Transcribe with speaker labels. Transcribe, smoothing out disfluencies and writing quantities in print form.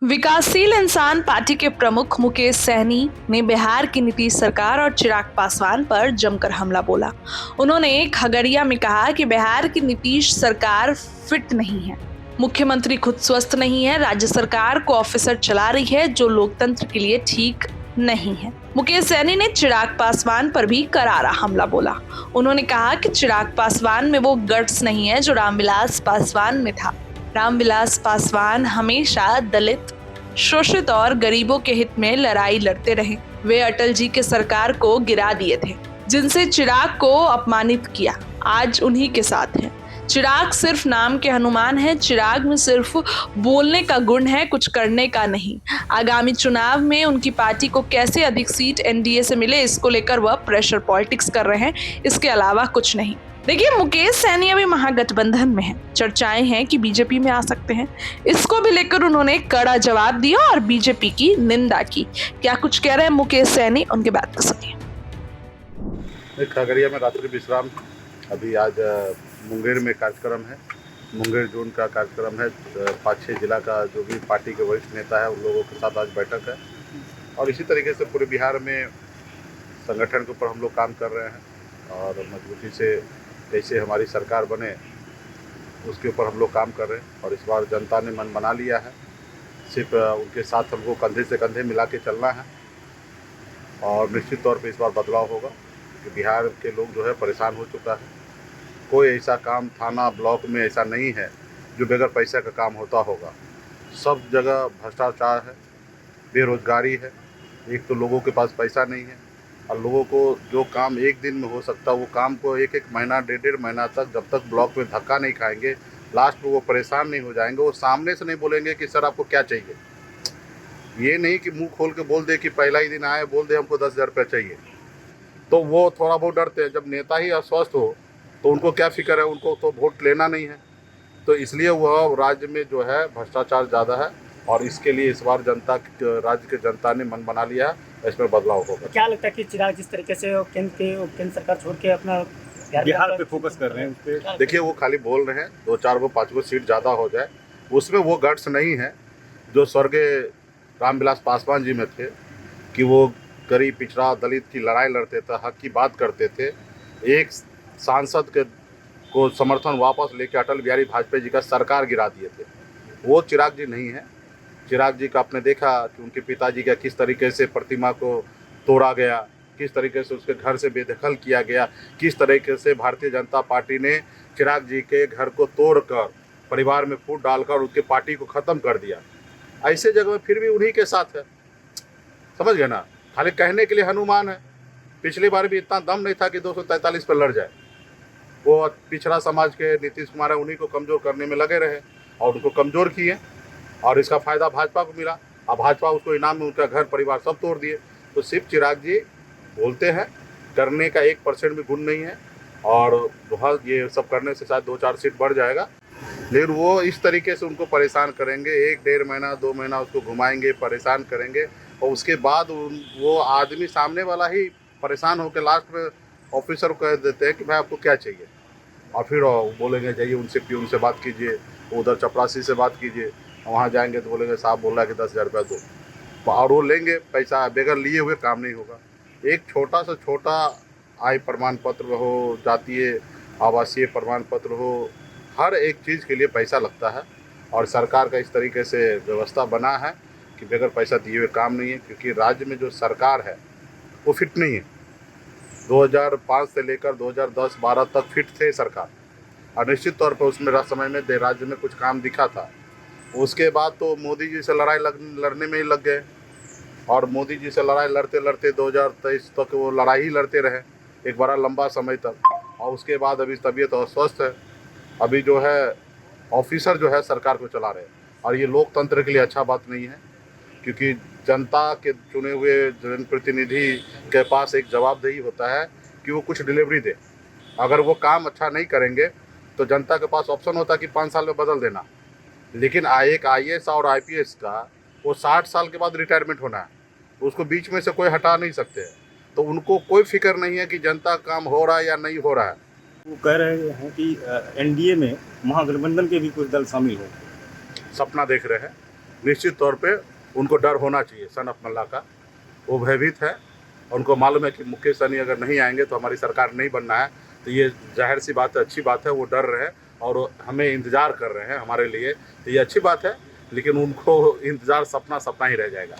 Speaker 1: विकासशील इंसान पार्टी के प्रमुख मुकेश सहनी ने बिहार की नीतीश सरकार और चिराग पासवान पर जमकर हमला बोला। उन्होंने खगड़िया में कहा कि बिहार की नीतीश सरकार फिट नहीं है, मुख्यमंत्री खुद स्वस्थ नहीं है, राज्य सरकार को ऑफिसर चला रही है जो लोकतंत्र के लिए ठीक नहीं है। मुकेश सहनी ने चिराग पासवान पर भी करारा हमला बोला। उन्होंने कहा कि चिराग पासवान में वो गट्स नहीं है जो रामविलास पासवान में था। रामविलास पासवान हमेशा दलित, शोषित और गरीबों के हित में लड़ाई लड़ते रहे। वे अटल जी के सरकार को गिरा दिए थे, जिनसे चिराग को अपमानित किया। आज उन्हीं के साथ हैं। चिराग सिर्फ नाम के हनुमान है। चिराग में सिर्फ बोलने का गुण है, कुछ करने का नहीं। आगामी चुनाव में उनकी पार्टी को कैसे अधिक सीट एनडीए से मिले, इसको लेकर वह प्रेशर पॉलिटिक्स कर रहे हैं, इसके अलावा कुछ नहीं। देखिए, मुकेश सहनी अभी महागठबंधन में है। चर्चाएं हैं कि बीजेपी में आ सकते हैं। इसको भी लेकर उन्होंने कड़ा जवाब दिया और बीजेपी की निंदा की। क्या कुछ कह रहे हैं मुकेश सहनी, उनकी बात को सुनिए।
Speaker 2: खगड़िया में रात्रि विश्राम। अभी आज मुंगेर में कार्यक्रम है, मुंगेर जोन का कार्यक्रम है। 5-6 जिला का जो भी पार्टी के वरिष्ठ नेता है उन लोगों के साथ आज बैठक है और इसी तरीके से पूरे बिहार में संगठन के ऊपर हम लोग काम कर रहे हैं और मजबूती से कैसे हमारी सरकार बने उसके ऊपर हम लोग काम कर रहे हैं। और इस बार जनता ने मन बना लिया है, सिर्फ उनके साथ हमको कंधे से कंधे मिला के चलना है और निश्चित तौर पे इस बार बदलाव होगा क्योंकि बिहार के लोग जो है परेशान हो चुका है। कोई ऐसा काम थाना ब्लॉक में ऐसा नहीं है जो बगैर पैसे का काम होता होगा। सब जगह भ्रष्टाचार है, बेरोजगारी है। एक तो लोगों के पास पैसा नहीं है और लोगों को जो काम एक दिन में हो सकता है वो काम को एक महीना, डेढ़ महीना तक जब तक ब्लॉक में धक्का नहीं खाएंगे, लास्ट में वो परेशान नहीं हो जाएंगे। वो सामने से नहीं बोलेंगे कि सर आपको क्या चाहिए। ये नहीं कि मुंह खोल के बोल दे कि पहला ही दिन आए बोल दे हमको 10,000 रुपये चाहिए, तो वो थोड़ा बहुत डरते हैं। जब नेता ही अस्वस्थ हो तो उनको क्या फिक्र है, उनको तो वोट लेना नहीं है। तो इसलिए वह राज्य में जो है भ्रष्टाचार ज़्यादा है और इसके लिए इस बार राज्य के जनता ने मन बना लिया है, इसमें बदलाव होगा।
Speaker 3: क्या लगता है कि चिराग जिस तरीके से केंद्र सरकार छोड़ के अपना
Speaker 4: बिहार पे फोकस कर रहे हैं, उस पे
Speaker 2: देखिए वो खाली बोल रहे हैं 2-4 गो 5 गो सीट ज़्यादा हो जाए, उसमें वो गट्स नहीं है जो स्वर्गीय रामविलास पासवान जी में थे कि वो गरीब, पिछड़ा, दलित की लड़ाई लड़ते थे, हक की बात करते थे। एक सांसद को समर्थन वापस लेके अटल बिहारी वाजपेयी जी का सरकार गिरा दिए थे। वो चिराग जी नहीं है। चिराग जी का आपने देखा कि उनके पिताजी का किस तरीके से प्रतिमा को तोड़ा गया, किस तरीके से उसके घर से बेदखल किया गया, किस तरीके से भारतीय जनता पार्टी ने चिराग जी के घर को तोड़कर परिवार में फूट डालकर उसके पार्टी को ख़त्म कर दिया। ऐसे जगह में फिर भी उन्हीं के साथ है। समझ गए ना, खाली कहने के लिए हनुमान है। पिछली बार भी इतना दम नहीं था कि 243 पर लड़ जाए। वो पिछड़ा समाज के नीतीश कुमार है, उन्हीं को कमज़ोर करने में लगे रहे और उनको कमज़ोर किए और इसका फ़ायदा भाजपा को मिला। अब भाजपा उसको इनाम में उनका घर परिवार सब तोड़ दिए। तो सिर्फ चिराग जी बोलते हैं, करने का 1% भी गुण नहीं है और बहुत ये सब करने से शायद 2-4 सीट बढ़ जाएगा। लेकिन वो इस तरीके से उनको परेशान करेंगे, 1-1.5 महीना 2 महीना उसको घुमाएंगे, परेशान करेंगे और उसके बाद वो आदमी सामने वाला ही परेशान होकर लास्ट में ऑफिसर को कह देते हैं कि भाई आपको क्या चाहिए, और फिर बोलेंगे जाइए उनसे पियून से बात कीजिए, उधर चपरासी से बात कीजिए। वहाँ जाएंगे तो बोलेंगे साहब बोल रहा है कि 10,000 रुपया दो, और वो लेंगे पैसा, बगैर लिए हुए काम नहीं होगा। एक छोटा से छोटा आय प्रमाण पत्र हो, जातीय आवासीय प्रमाण पत्र हो, हर एक चीज़ के लिए पैसा लगता है और सरकार का इस तरीके से व्यवस्था बना है कि बगैर पैसा दिए हुए काम नहीं है। क्योंकि राज्य में जो सरकार है वो फिट नहीं है। 2005 से लेकर 2010-12 तक फिट थे सरकार और निश्चित तौर पर उसमें समय में राज्य में कुछ काम दिखा था। उसके बाद तो मोदी जी से लड़ने में ही लग गए और मोदी जी से लड़ाई लड़ते लड़ते 2023 तक वो लड़ाई ही लड़ते रहे एक बड़ा लंबा समय तक। और उसके बाद अभी तबीयत अस्वस्थ है। अभी जो है ऑफिसर जो है सरकार को चला रहे हैं और ये लोकतंत्र के लिए अच्छा बात नहीं है क्योंकि जनता के चुने हुए जनप्रतिनिधि के पास एक जवाबदेही होता है कि वो कुछ डिलीवरी दे। अगर वो काम अच्छा नहीं करेंगे तो जनता के पास ऑप्शन होता है कि 5 साल में बदल देना। लेकिन एक IAS और IPS का वो 60 साल के बाद रिटायरमेंट होना है, उसको बीच में से कोई हटा नहीं सकते हैं। तो उनको कोई फिक्र नहीं है कि जनता का काम हो रहा है या नहीं हो रहा है।
Speaker 4: वो कह रहे हैं कि एनडीए में महागठबंधन के भी कुछ दल शामिल हो।
Speaker 2: सपना देख रहे हैं निश्चित तौर पे उनको डर होना चाहिए सनत मल्ला का। वो भयभीत है, उनको मालूम है कि मुकेश सहनी अगर नहीं आएंगे तो हमारी सरकार नहीं बनना है। तो ये जाहिर सी बात है, अच्छी बात है, वो डर रहे हैं और हमें इंतज़ार कर रहे हैं हमारे लिए। तो ये अच्छी बात है, लेकिन उनको इंतज़ार सपना सपना ही रह जाएगा।